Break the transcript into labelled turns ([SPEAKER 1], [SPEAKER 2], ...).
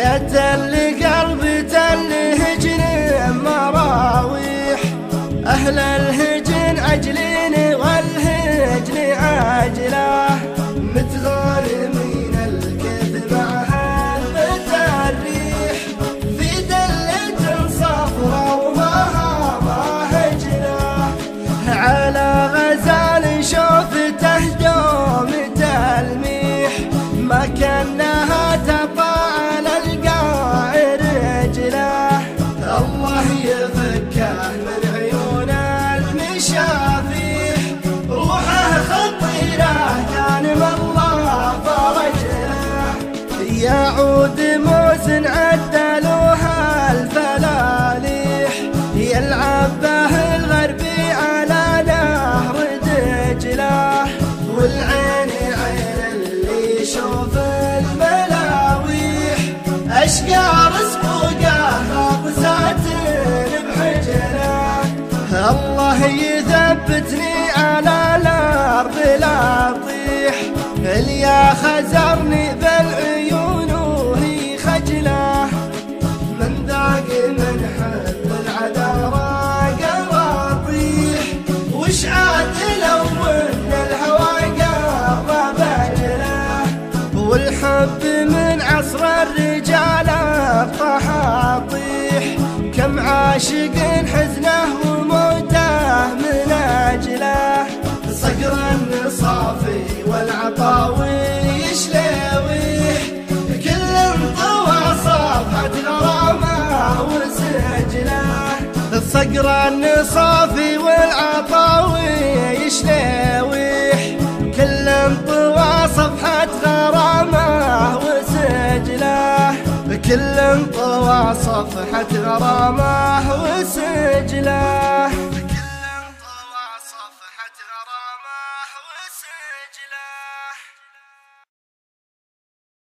[SPEAKER 1] يا تل قلبي تل هجن مراويح، أهل الهجن عجلين والهجن عجله، متغارمين الكيف مع هبة الريح، في دلة صفرا وماها ما هجله، على غزال شوفته دوم تلميح، ما كانها تطال الله يفكه من عيون المشافيح، روحه خطيره كان والله فرجله، يعود موسن عدلوها الفلاليح، يلعب به الغربي على نهر دجله، والعين عين اللي يشوف الملاويح، اشقى رزقه الله يثبتني على الأرض لا أطيح، اللي خزرني بالعيون وهي خجله، من ذاق من حب العذارى قراطيح، وش عاد لو ان الهوى قرب اجله، والحب من عصر الرجال الطحاطيح، كم عاشق حزنه وموته من أجله، صقر النصافي والعطاوي يشلويح، كل انطوى صفحة غرامه وسجله، صقر النصافي والعطاوي يشلويح، كل انطوى صفحة غرامه وسجله، كل انطوى صفحة غرامه وسجله.